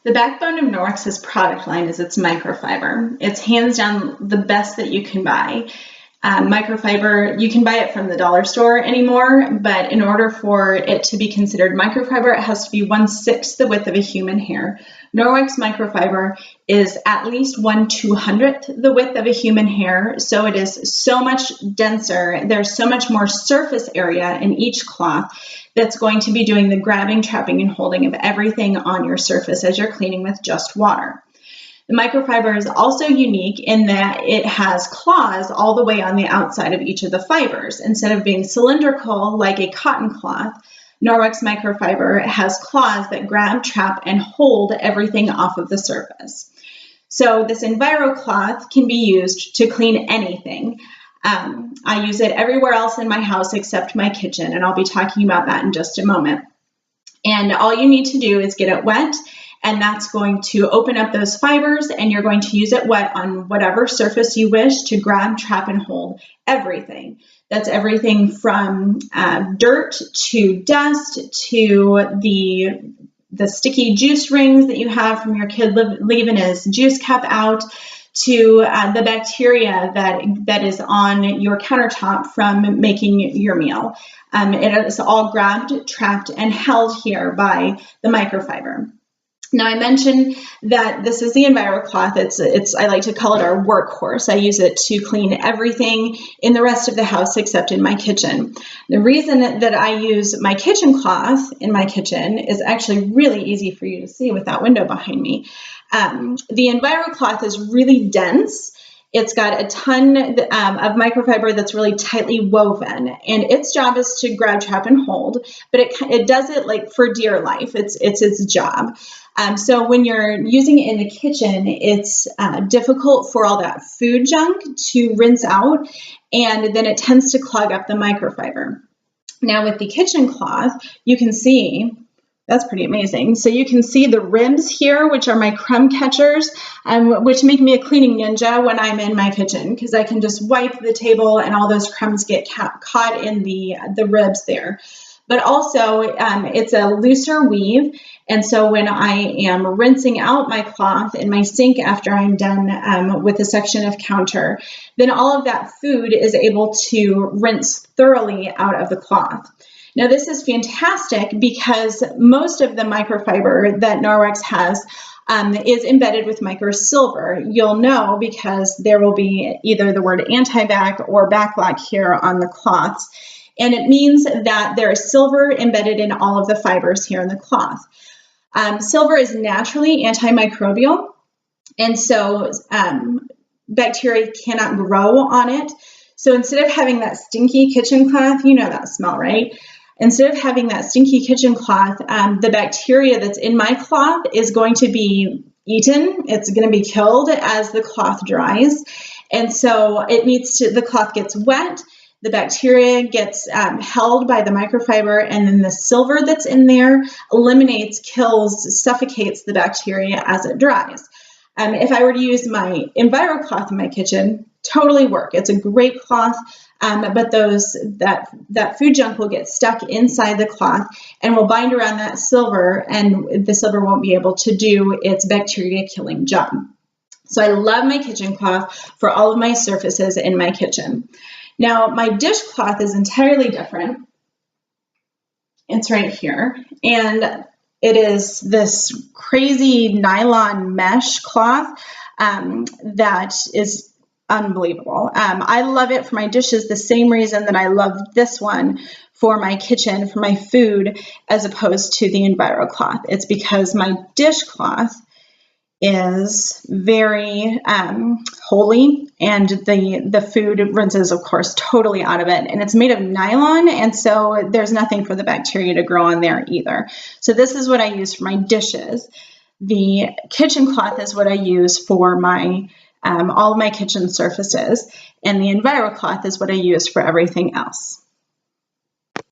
The backbone of Norwex's product line is its microfiber. It's hands down the best that you can buy. Microfiber, you can buy it from the dollar store anymore, but in order for it to be considered microfiber, it has to be 1/6 the width of a human hair. Norwex microfiber is at least 1/200th the width of a human hair, so it is so much denser. There's so much more surface area in each cloth that's going to be doing the grabbing, trapping, and holding of everything on your surface as you're cleaning with just water. The microfiber is also unique in that it has claws all the way on the outside of each of the fibers. Instead of being cylindrical like a cotton cloth, Norwex microfiber has claws that grab, trap, and hold everything off of the surface. So this Enviro Cloth can be used to clean anything. I use it everywhere else in my house except my kitchen, and I'll be talking about that in just a moment. And all you need to do is get it wet, and that's going to open up those fibers, and you're going to use it wet on whatever surface you wish to grab, trap, and hold everything. That's everything from dirt to dust to the sticky juice rings that you have from your kid leaving his juice cup out, to the bacteria that is on your countertop from making your meal. It is all grabbed, trapped, and held here by the microfiber. Now, I mentioned that this is the Enviro Cloth. I like to call it our workhorse. I use it to clean everything in the rest of the house except in my kitchen. The reason that I use my kitchen cloth in my kitchen is actually really easy for you to see with that window behind me. The Enviro Cloth is really dense. It's got a ton of microfiber that's really tightly woven, and its job is to grab, trap, and hold, but it does it like for dear life. It's its job. So when you're using it in the kitchen, it's difficult for all that food junk to rinse out, and then it tends to clog up the microfiber. Now with the kitchen cloth, you can see, that's pretty amazing. So you can see the ribs here, which are my crumb catchers, which make me a cleaning ninja when I'm in my kitchen, because I can just wipe the table and all those crumbs get caught in the ribs there. But also it's a looser weave, and so when I am rinsing out my cloth in my sink after I'm done with a section of counter, then all of that food is able to rinse thoroughly out of the cloth. Now this is fantastic because most of the microfiber that Norwex has is embedded with microsilver. You'll know because there will be either the word anti-bac or backlock here on the cloths. And it means that there is silver embedded in all of the fibers here in the cloth. Silver is naturally antimicrobial, and so bacteria cannot grow on it. So instead of having that stinky kitchen cloth, you know that smell, right? Instead of having that stinky kitchen cloth, the bacteria that's in my cloth is going to be eaten. It's going to be killed as the cloth dries. And so the cloth gets wet, the bacteria gets held by the microfiber, and then the silver that's in there eliminates, kills, suffocates the bacteria as it dries. If I were to use my Enviro Cloth in my kitchen, totally work. It's a great cloth, but that food junk will get stuck inside the cloth and will bind around that silver, and the silver won't be able to do its bacteria killing job. So I love my kitchen cloth for all of my surfaces in my kitchen. Now my dishcloth is entirely different. It's right here, and it is this crazy nylon mesh cloth that is unbelievable. I love it for my dishes the same reason that I love this one for my kitchen, for my food, as opposed to the Enviro Cloth. It's because my dishcloth is very holy, and the food rinses, of course, totally out of it. And it's made of nylon, and so there's nothing for the bacteria to grow on there either. So this is what I use for my dishes. The kitchen cloth is what I use for my all of my kitchen surfaces, and the Enviro Cloth is what I use for everything else.